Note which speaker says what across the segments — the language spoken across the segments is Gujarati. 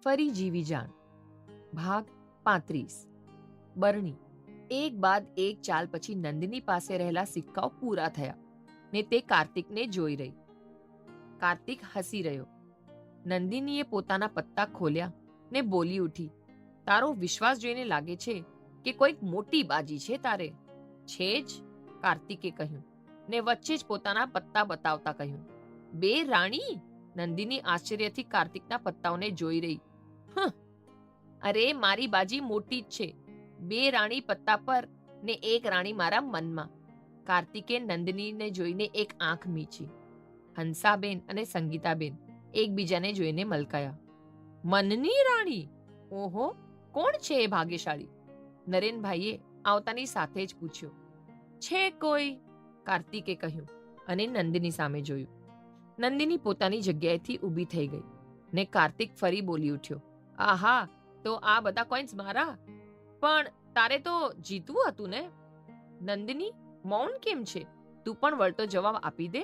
Speaker 1: ફરી જીવી જાણ. ભાગ 35. બરણી. એક બાદ એક ચાલ પછી નંદિની પાસે રહેલા સિક્કાઓ પૂરા થયા ને તે કાર્તિકને જોઈ રહી. કાર્તિક હસી રહ્યો. નંદિનીએ પોતાના પત્તા ખોલ્યા ને બોલી ઉઠી, તારો વિશ્વાસ જોઈને લાગે છે કે કોઈક મોટી બાજી છે તારે. છે જ, કાર્તિકે કહ્યું ને વચ્ચે જ પોતાના પત્તા બતાવતા કહ્યું. બે રાણી? નંદિની આશ્ચર્યથી કાર્તિકના પત્તાઓને જોઈ રહી. અરે મારી બાજી મોટી જ છે. બે રાણી પત્તા પર ને એક રાણી મારા મનમાં. કાર્તિકે નંદિનીને જોઈને એક આંખ મીચી. હંસાબેન અને સંગીતાબેન એકબીજાને જોઈને મલકાયા. મનની રાણી? ઓહો, કોણ છે એ ભાગ્યશાળી? નરેનભાઈએ આવતાની સાથે જ પૂછ્યો. છે કોઈ? કાર્તિકે કહ્યું અને નંદિની સામે જોયું. નંદિની પોતાની જગ્યાએથી ઊભી થઈ ગઈ ને કાર્તિક ફરી બોલી ઉઠ્યો. આહા, તો આ બધા કોઈન્સ મારા? પણ તારે તો જીતવું હતું ને? નંદિની, મૌન કેમ છે? તું પણ વળતો જવાબ આપી દે.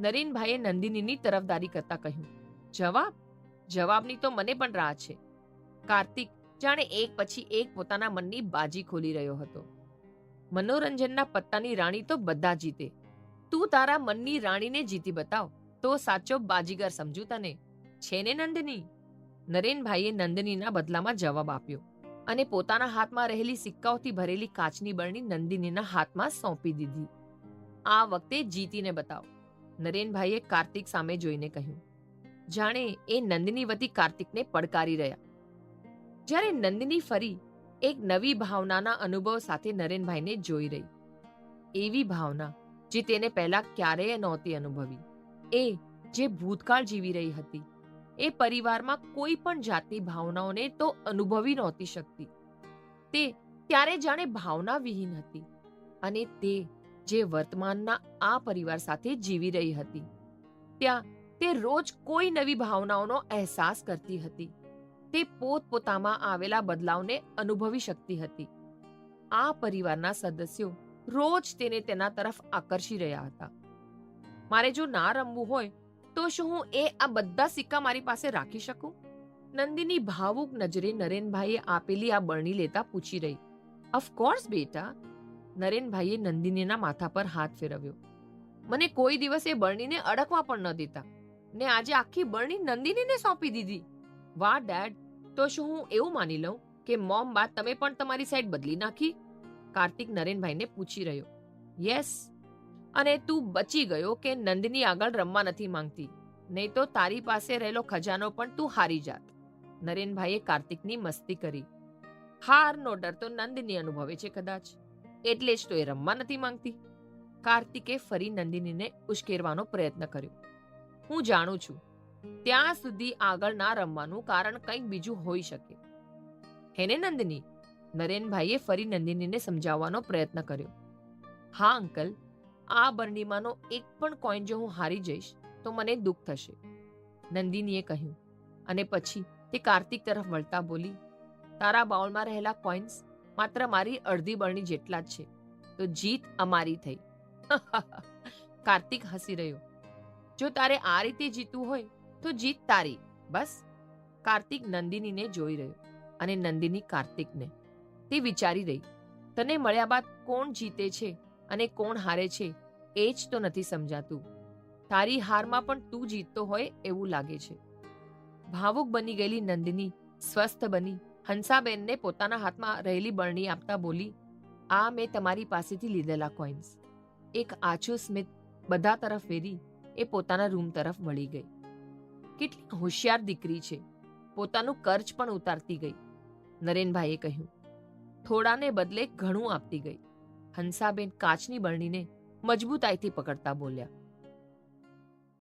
Speaker 1: નરેનભાઈએ નંદિનીની તરફદારી કરતા કહ્યું. જવાબ? જવાબની તો મને પણ રાહ છે. કાર્તિક જાણે એક પછી એક પોતાના મનની બાજી ખોલી રહ્યો હતો. મનોરંજનના પત્તાની રાણી તો બધા જીતે. તું તારા મનની રાણીને જીતી બતાવ તો સાચો બાજીગર સમજુ તને. છે ને નંદિની? નરેનભાઈએ નંદિનીના બદલામાં જવાબ આપ્યો અને પોતાના હાથમાં રહેલી સિક્કાઓથી ભરેલી કાચની બરણી નંદિનીના હાથમાં સોંપી દીધી. આ વખતે જીતીને બતાવ, નરેનભાઈએ કાર્તિક સામે જોઈને કહ્યું. જાણે એ નંદિની વતી કાર્તિકને પડકારી રહ્યા. જ્યારે નંદિની ફરી એક નવી ભાવનાના અનુભવ સાથે નરેનભાઈને જોઈ રહી. એવી ભાવના જે તેને પહેલા ક્યારેય નહોતી અનુભવી. એ જે ભૂતકાળ જીવી રહી હતી. એ પરિવારમાં કોઈ પણ જાતની ભાવનાઓને તો અનુભવી નહોતી શકતી. તે ત્યારે જાણે ભાવના વિહીન હતી અને તે જે વર્તમાનના આ પરિવાર સાથે જીવી રહી હતી. ત્યાં તે રોજ કોઈ નવી ભાવનાઓનો અહેસાસ કરતી હતી. તે પોતપોતામાં આવેલા બદલાવને અનુભવી શકતી હતી. આ પરિવારના સદસ્યો રોજ તેને તેના તરફ આકર્ષી રહ્યા હતા. મારે જો ના રમવું હોય તો શું હું આ બધા સિક્કા મારી પાસે રાખી શકું? નંદિની ભાવુક નજરે નરેનભાઈએ આપેલી આ બરણી લેતા પૂછી રહી. ઓફકોર્સ બેટા. નરેનભાઈએ નંદિનીના માથા પર હાથ ફેરવ્યો. મને કોઈ દિવસ એ બરણીને અડકવા પણ ન દેતા ને આજે આખી બરણી નંદિનીને સોંપી દીધી. વાહ ડેડ, તો શું હું એવું માની લઉં કે મોમ બાદ તમે પણ તમારી સાઈડ બદલી નાખી? કાર્તિક નરેનભાઈને પૂછી રહ્યો. યસ. અને તું બચી ગયો કે નંદિની આગળ રમવા નથી માંગતી, નહીં તો તારી પાસે રહેલો ખજાનો પણ તું હારી જાત. નરેનભાઈએ કાર્તિકની મસ્તી કરી. હારનો ડર તો નંદિની અનુભવે છે કદાચ, એટલે જ તો એ રમવા નથી માંગતી. કાર્તિકે ફરી નંદિનીને ઉશ્કેરવાનો પ્રયત્ન કર્યો. હું જાણું છું, ત્યાં સુધી આગળ ના રમવાનું કારણ કંઈક બીજું હોઈ શકે. હેને નંદિની? નરેનભાઈએ ફરી નંદિનીને સમજાવવાનો પ્રયત્ન કર્યો. હા અંકલ, આ બરણીમાંનો એક પણ કોઈન જો હું હારી જઈશ તો મને દુઃખ થશે, નંદિનીએ કહ્યું અને પછી તે કાર્તિક તરફ વળતા બોલી. તારા બાઉલમાં રહેલા કોઈન્સ માત્ર મારી અડધી બરણી જેટલા જ છે, તો જીત અમારી થઈ. કાર્તિક હસી રહ્યો. જો તારે આ રીતે જીતવું હોય તો જીત તારી, બસ. કાર્તિક નંદિનીને જોઈ રહ્યો અને નંદિની કાર્તિકને. તે વિચારી રહી, તને મળ્યા બાદ કોણ જીતે છે અને કોણ હારે છે એ જ તો નથી સમજાતું. તારી હારમાં પણ તું જીતતો હોય એવું લાગે છે. ભાવુક બની ગયેલી નંદિની સ્વસ્થ બની હંસાબેનને પોતાના હાથમાં રહેલી બરણી આપતા બોલી. આ મેં તમારી પાસેથી લીધેલા કોઈન્સ. એક આછું સ્મિત બધા તરફ ફેરી એ પોતાના રૂમ તરફ વળી ગઈ. કેટલી હોશિયાર દીકરી છે, પોતાનું કર્જ પણ ઉતારતી ગઈ, નરેનભાઈએ કહ્યું. થોડાને બદલે ઘણું આપતી ગઈ. હંસાબેન કાચની બરણીને મજબૂતાઈથી પકડતા બોલ્યા.